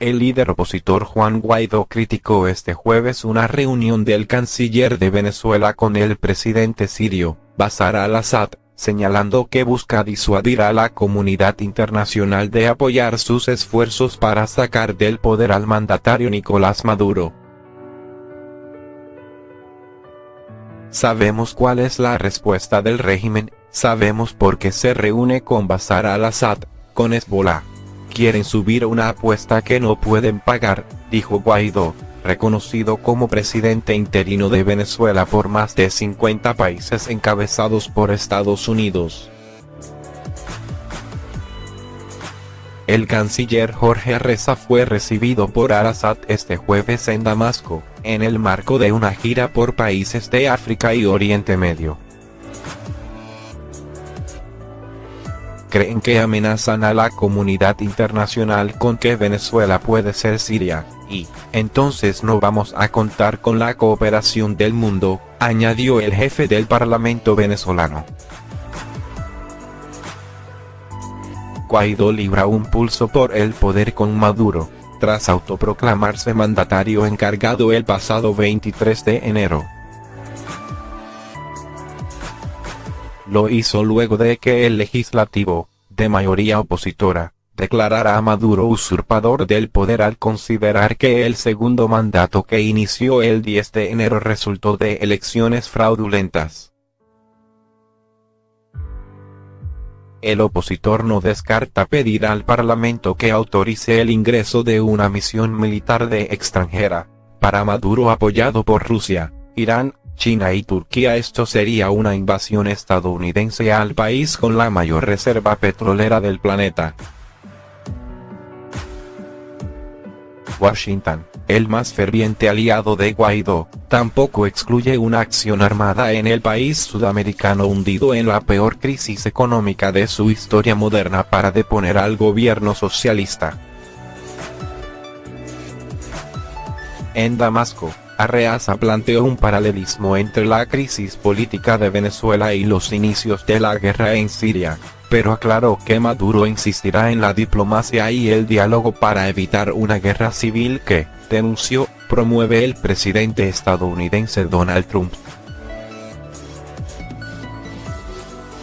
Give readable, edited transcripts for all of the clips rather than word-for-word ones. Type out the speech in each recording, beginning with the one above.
El líder opositor Juan Guaidó criticó este jueves una reunión del canciller de Venezuela con el presidente sirio, Bashar al-Assad, señalando que busca disuadir a la comunidad internacional de apoyar sus esfuerzos para sacar del poder al mandatario Nicolás Maduro. Sabemos cuál es la respuesta del régimen, sabemos por qué se reúne con Bashar al-Assad, con Hezbollah. Quieren subir una apuesta que no pueden pagar, dijo Guaidó, reconocido como presidente interino de Venezuela por más de 50 países encabezados por Estados Unidos. El canciller Jorge Reza fue recibido por al-Assad este jueves en Damasco, en el marco de una gira por países de África y Oriente Medio. Creen que amenazan a la comunidad internacional con que Venezuela puede ser Siria, y, entonces no vamos a contar con la cooperación del mundo, añadió el jefe del Parlamento venezolano. Guaidó libra un pulso por el poder con Maduro, tras autoproclamarse mandatario encargado el pasado 23 de enero. Lo hizo luego de que el legislativo, de mayoría opositora, declarara a Maduro usurpador del poder al considerar que el segundo mandato que inició el 10 de enero resultó de elecciones fraudulentas. El opositor no descarta pedir al Parlamento que autorice el ingreso de una misión militar de extranjera, para Maduro apoyado por Rusia, Irán, China y Turquía. Esto sería una invasión estadounidense al país con la mayor reserva petrolera del planeta. Washington, el más ferviente aliado de Guaidó, tampoco excluye una acción armada en el país sudamericano hundido en la peor crisis económica de su historia moderna para deponer al gobierno socialista. En Damasco, Arreaza planteó un paralelismo entre la crisis política de Venezuela y los inicios de la guerra en Siria, pero aclaró que Maduro insistirá en la diplomacia y el diálogo para evitar una guerra civil que, denunció, promueve el presidente estadounidense Donald Trump.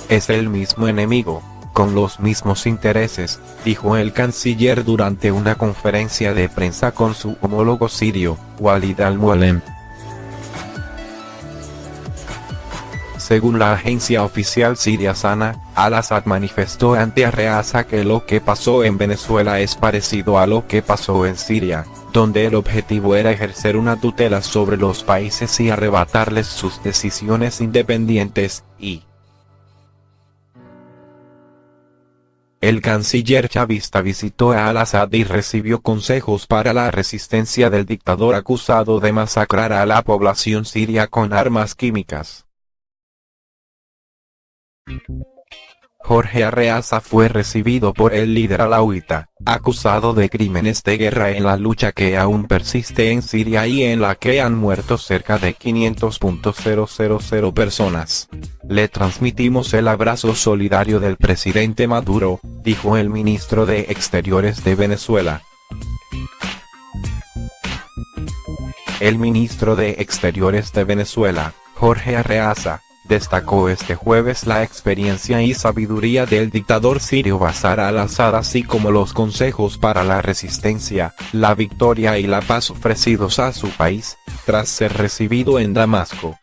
Es el mismo enemigo, con los mismos intereses, dijo el canciller durante una conferencia de prensa con su homólogo sirio, Walid al-Mualem. Según la agencia oficial siria SANA, al-Assad manifestó ante Arreaza que lo que pasó en Venezuela es parecido a lo que pasó en Siria, donde el objetivo era ejercer una tutela sobre los países y arrebatarles sus decisiones independientes, y el canciller chavista visitó a al-Assad y recibió consejos para la resistencia del dictador acusado de masacrar a la población siria con armas químicas. Jorge Arreaza fue recibido por el líder alauita, acusado de crímenes de guerra en la lucha que aún persiste en Siria y en la que han muerto cerca de 500.000 personas. Le transmitimos el abrazo solidario del presidente Maduro, dijo el ministro de Exteriores de Venezuela. El ministro de Exteriores de Venezuela, Jorge Arreaza, destacó este jueves la experiencia y sabiduría del dictador sirio Bashar al-Assad así como los consejos para la resistencia, la victoria y la paz ofrecidos a su país, tras ser recibido en Damasco.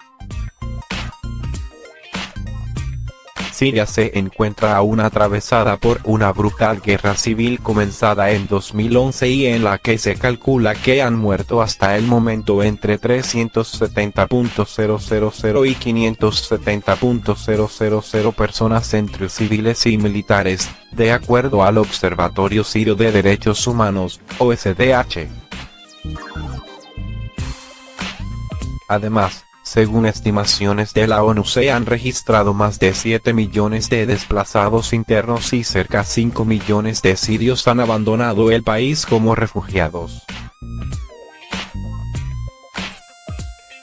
Siria se encuentra aún atravesada por una brutal guerra civil comenzada en 2011 y en la que se calcula que han muerto hasta el momento entre 370.000 y 570.000 personas entre civiles y militares, de acuerdo al Observatorio Sirio de Derechos Humanos, OSDH. Además, según estimaciones de la ONU se han registrado más de 7 millones de desplazados internos y cerca de 5 millones de sirios han abandonado el país como refugiados.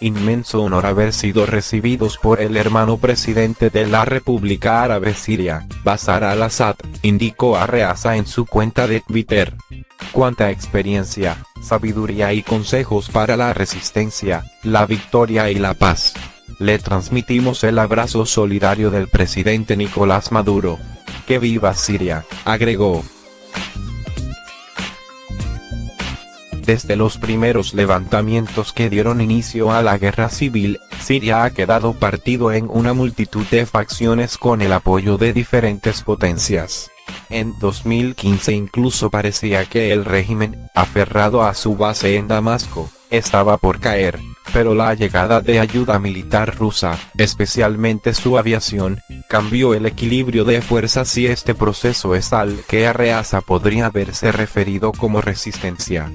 inmenso honor haber sido recibidos por el hermano presidente de la República Árabe Siria, Bashar al-Assad, indicó Arreaza en su cuenta de Twitter. Cuánta experiencia, sabiduría y consejos para la resistencia, la victoria y la paz. Le transmitimos el abrazo solidario del presidente Nicolás Maduro. ¡Que viva Siria!, agregó. Desde los primeros levantamientos que dieron inicio a la guerra civil, Siria ha quedado partido en una multitud de facciones con el apoyo de diferentes potencias. En 2015 incluso parecía que el régimen, aferrado a su base en Damasco, estaba por caer, pero la llegada de ayuda militar rusa, especialmente su aviación, cambió el equilibrio de fuerzas y este proceso es al que Arreaza podría haberse referido como resistencia.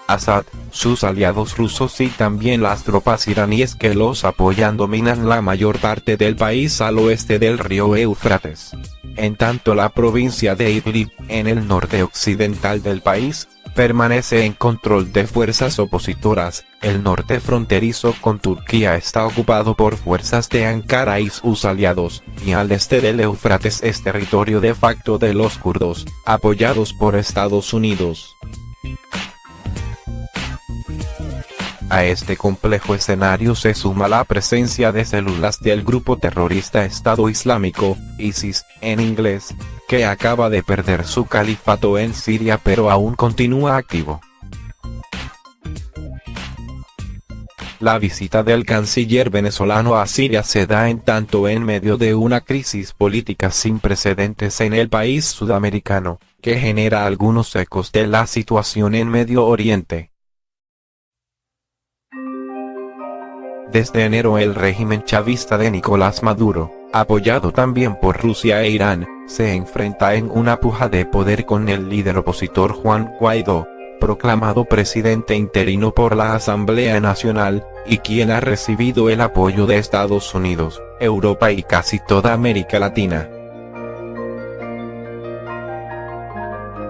Assad, sus aliados rusos y también las tropas iraníes que los apoyan dominan la mayor parte del país al oeste del río Éufrates. En tanto la provincia de Idlib, en el norte occidental del país, permanece en control de fuerzas opositoras. El norte fronterizo con Turquía está ocupado por fuerzas de Ankara y sus aliados, y al este del Éufrates es territorio de facto de los kurdos, apoyados por Estados Unidos. A este complejo escenario se suma la presencia de células del grupo terrorista Estado Islámico, ISIS, en inglés, que acaba de perder su califato en Siria pero aún continúa activo. La visita del canciller venezolano a Siria se da en tanto en medio de una crisis política sin precedentes en el país sudamericano, que genera algunos ecos de la situación en Medio Oriente. Desde enero el régimen chavista de Nicolás Maduro, apoyado también por Rusia e Irán, se enfrenta en una puja de poder con el líder opositor Juan Guaidó, proclamado presidente interino por la Asamblea Nacional, y quien ha recibido el apoyo de Estados Unidos, Europa y casi toda América Latina.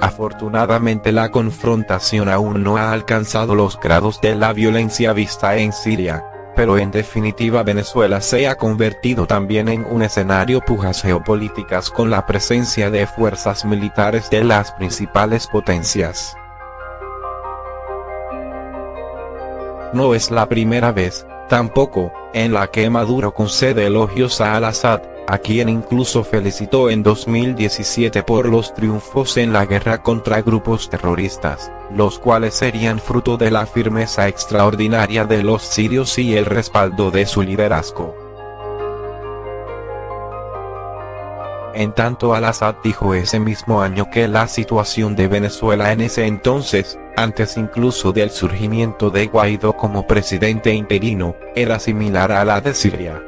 Afortunadamente la confrontación aún no ha alcanzado los grados de la violencia vista en Siria, pero en definitiva Venezuela se ha convertido también en un escenario de pujas geopolíticas con la presencia de fuerzas militares de las principales potencias. No es la primera vez, tampoco, en la que Maduro concede elogios a al-Assad, a quien incluso felicitó en 2017 por los triunfos en la guerra contra grupos terroristas, los cuales serían fruto de la firmeza extraordinaria de los sirios y el respaldo de su liderazgo. En tanto al-Assad dijo ese mismo año que la situación de Venezuela en ese entonces, antes incluso del surgimiento de Guaidó como presidente interino, era similar a la de Siria.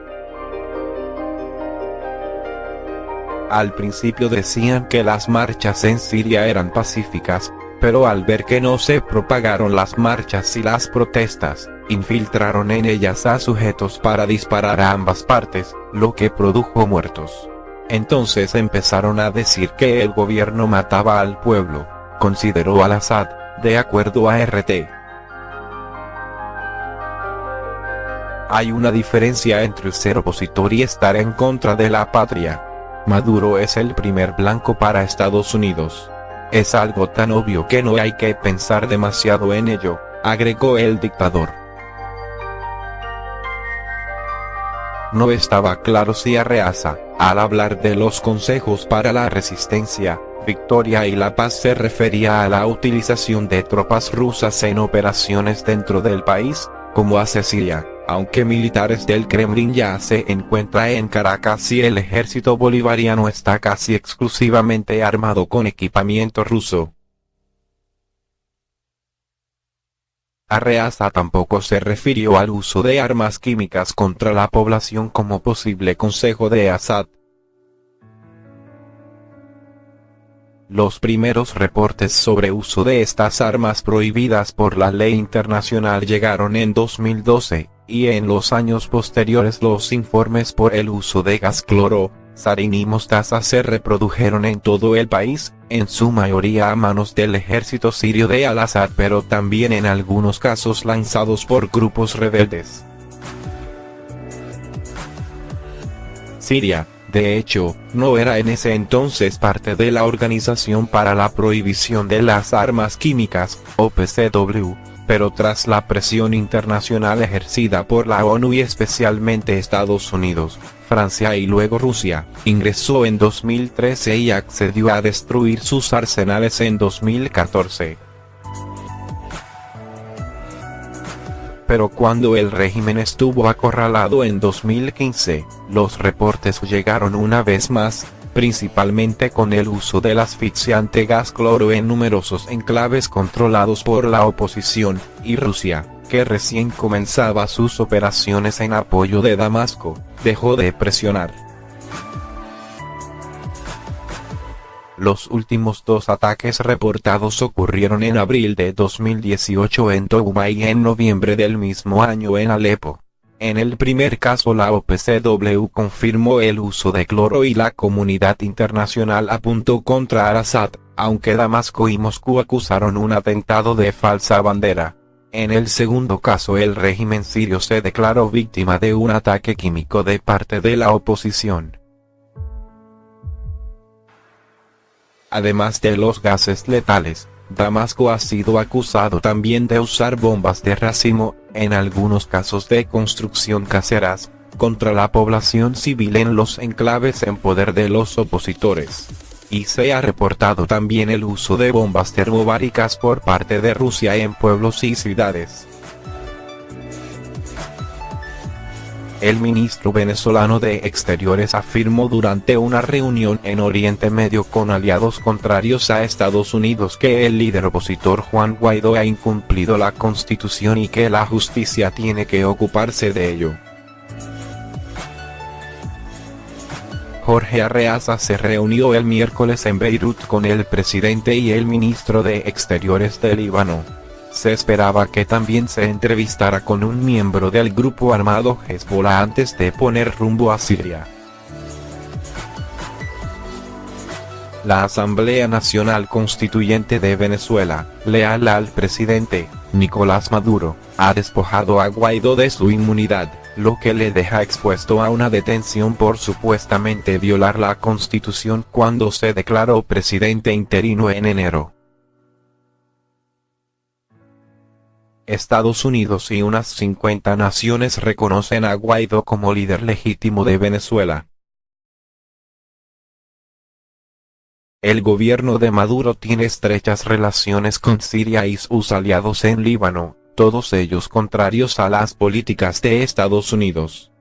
Al principio decían que las marchas en Siria eran pacíficas, pero al ver que no se propagaron las marchas y las protestas, infiltraron en ellas a sujetos para disparar a ambas partes, lo que produjo muertos. Entonces empezaron a decir que el gobierno mataba al pueblo, consideró al-Assad, de acuerdo a RT. Hay una diferencia entre ser opositor y estar en contra de la patria. Maduro es el primer blanco para Estados Unidos. Es algo tan obvio que no hay que pensar demasiado en ello, agregó el dictador. No estaba claro si Arreaza, al hablar de los consejos para la resistencia, victoria y la paz se refería a la utilización de tropas rusas en operaciones dentro del país, como hace Siria, aunque militares del Kremlin ya se encuentran en Caracas y el ejército bolivariano está casi exclusivamente armado con equipamiento ruso. Arreaza tampoco se refirió al uso de armas químicas contra la población como posible consejo de Assad. Los primeros reportes sobre uso de estas armas prohibidas por la ley internacional llegaron en 2012, y en los años posteriores los informes por el uso de gas cloro, sarín y mostaza se reprodujeron en todo el país, en su mayoría a manos del ejército sirio de Al-Assad, pero también en algunos casos lanzados por grupos rebeldes. Siria, de hecho, no era en ese entonces parte de la Organización para la Prohibición de las Armas Químicas, OPCW, pero tras la presión internacional ejercida por la ONU y especialmente Estados Unidos, Francia y luego Rusia, ingresó en 2013 y accedió a destruir sus arsenales en 2014. Pero cuando el régimen estuvo acorralado en 2015, los reportes llegaron una vez más, principalmente con el uso del asfixiante gas cloro en numerosos enclaves controlados por la oposición, y Rusia, que recién comenzaba sus operaciones en apoyo de Damasco, dejó de presionar. Los últimos dos ataques reportados ocurrieron en abril de 2018 en Touma y en noviembre del mismo año en Alepo. En el primer caso la OPCW confirmó el uso de cloro y la comunidad internacional apuntó contra Al-Assad, aunque Damasco y Moscú acusaron un atentado de falsa bandera. En el segundo caso el régimen sirio se declaró víctima de un ataque químico de parte de la oposición. Además de los gases letales, Damasco ha sido acusado también de usar bombas de racimo, en algunos casos de construcción caseras, contra la población civil en los enclaves en poder de los opositores. Y se ha reportado también el uso de bombas termobáricas por parte de Rusia en pueblos y ciudades. El ministro venezolano de Exteriores afirmó durante una reunión en Oriente Medio con aliados contrarios a Estados Unidos que el líder opositor Juan Guaidó ha incumplido la Constitución y que la justicia tiene que ocuparse de ello. Jorge Arreaza se reunió el miércoles en Beirut con el presidente y el ministro de Exteriores de Líbano. Se esperaba que también se entrevistara con un miembro del grupo armado Hezbollah antes de poner rumbo a Siria. La Asamblea Nacional Constituyente de Venezuela, leal al presidente, Nicolás Maduro, ha despojado a Guaidó de su inmunidad, lo que le deja expuesto a una detención por supuestamente violar la Constitución cuando se declaró presidente interino en enero. Estados Unidos y unas 50 naciones reconocen a Guaidó como líder legítimo de Venezuela. El gobierno de Maduro tiene estrechas relaciones con Siria y sus aliados en Líbano, todos ellos contrarios a las políticas de Estados Unidos.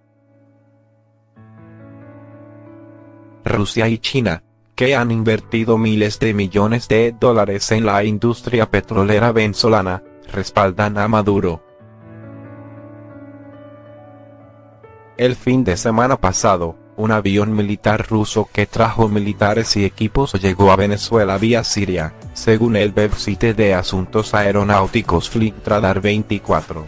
Rusia y China, que han invertido miles de millones de dólares en la industria petrolera venezolana, respaldan a Maduro. El fin de semana pasado, un avión militar ruso que trajo militares y equipos llegó a Venezuela vía Siria, según el website de asuntos aeronáuticos Flightradar 24.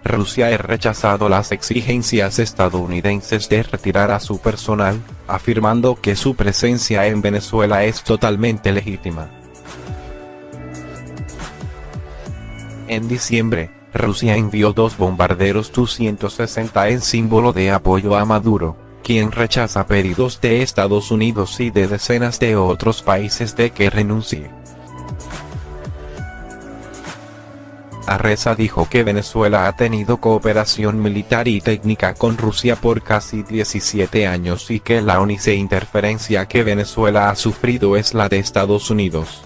Rusia ha rechazado las exigencias estadounidenses de retirar a su personal, afirmando que su presencia en Venezuela es totalmente legítima. En diciembre, Rusia envió 2 bombarderos Tu-160 en símbolo de apoyo a Maduro, quien rechaza pedidos de Estados Unidos y de decenas de otros países de que renuncie. Arreaza dijo que Venezuela ha tenido cooperación militar y técnica con Rusia por casi 17 años y que la única interferencia que Venezuela ha sufrido es la de Estados Unidos.